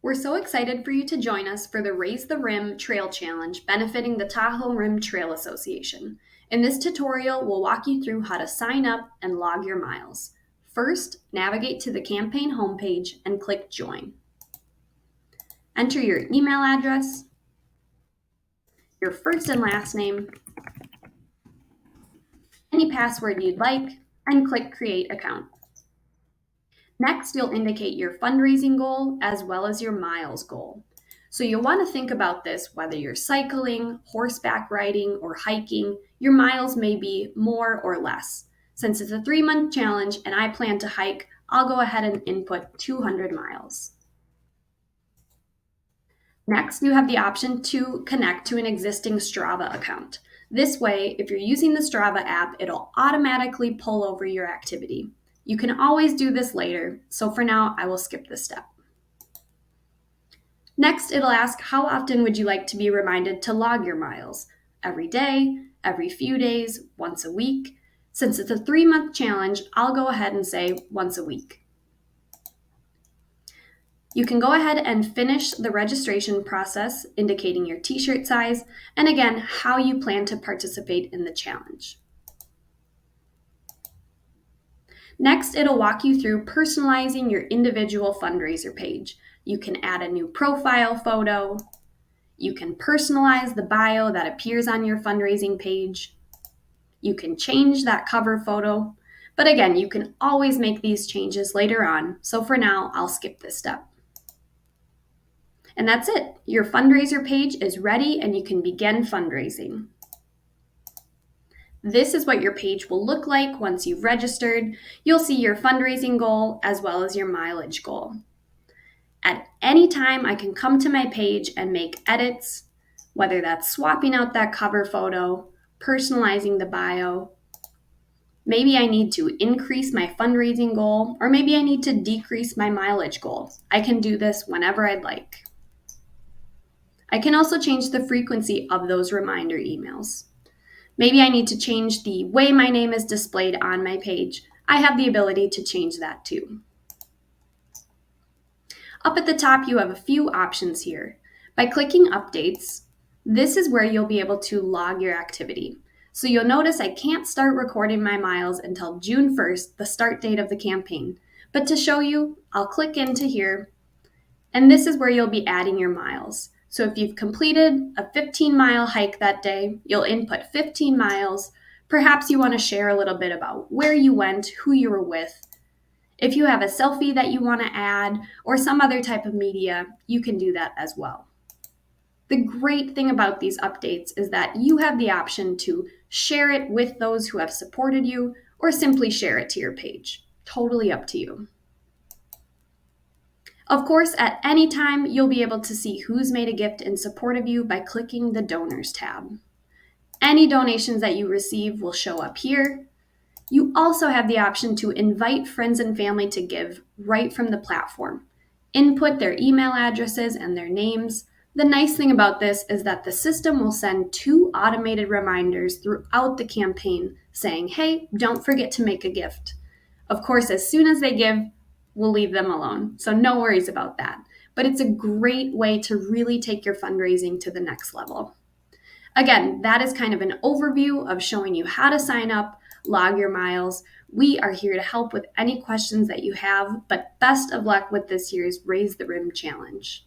We're so excited for you to join us for the Raise the Rim Trail Challenge benefiting the Tahoe Rim Trail Association. In this tutorial, we'll walk you through how to sign up and log your miles. First, navigate to the campaign homepage and click Join. Enter your email address, your first and last name, any password you'd like, and click Create Account. Next, you'll indicate your fundraising goal as well as your miles goal. So you'll want to think about this whether you're cycling, horseback riding, or hiking, your miles may be more or less. Since it's a 3-month challenge and I plan to hike, I'll go ahead and input 200 miles. Next, you have the option to connect to an existing Strava account. This way, if you're using the Strava app, it'll automatically pull over your activity. You can always do this later, so for now, I will skip this step. Next, it'll ask how often would you like to be reminded to log your miles? Every day, every few days, once a week? Since it's a 3-month challenge, I'll go ahead and say once a week. You can go ahead and finish the registration process, indicating your t-shirt size, and again, how you plan to participate in the challenge. Next, it'll walk you through personalizing your individual fundraiser page. You can add a new profile photo. You can personalize the bio that appears on your fundraising page. You can change that cover photo. But again, you can always make these changes later on. So for now, I'll skip this step. And that's it. Your fundraiser page is ready and you can begin fundraising. This is what your page will look like once you've registered. You'll see your fundraising goal as well as your mileage goal. At any time, I can come to my page and make edits, whether that's swapping out that cover photo, personalizing the bio. Maybe I need to increase my fundraising goal, or maybe I need to decrease my mileage goal. I can do this whenever I'd like. I can also change the frequency of those reminder emails. Maybe I need to change the way my name is displayed on my page. I have the ability to change that too. Up at the top, you have a few options here. By clicking Updates, this is where you'll be able to log your activity. So you'll notice I can't start recording my miles until June 1st, the start date of the campaign. But to show you, I'll click into here, and this is where you'll be adding your miles. So if you've completed a 15-mile hike that day, you'll input 15 miles. Perhaps you want to share a little bit about where you went, who you were with. If you have a selfie that you want to add or some other type of media, you can do that as well. The great thing about these updates is that you have the option to share it with those who have supported you or simply share it to your page. Totally up to you. Of course, at any time, you'll be able to see who's made a gift in support of you by clicking the Donors tab. Any donations that you receive will show up here. You also have the option to invite friends and family to give right from the platform. Input their email addresses and their names. The nice thing about this is that the system will send 2 automated reminders throughout the campaign saying, hey, don't forget to make a gift. Of course, as soon as they give, we'll leave them alone. So no worries about that. But it's a great way to really take your fundraising to the next level. Again, that is kind of an overview of showing you how to sign up, log your miles. We are here to help with any questions that you have, but best of luck with this year's Raise the Rim Challenge.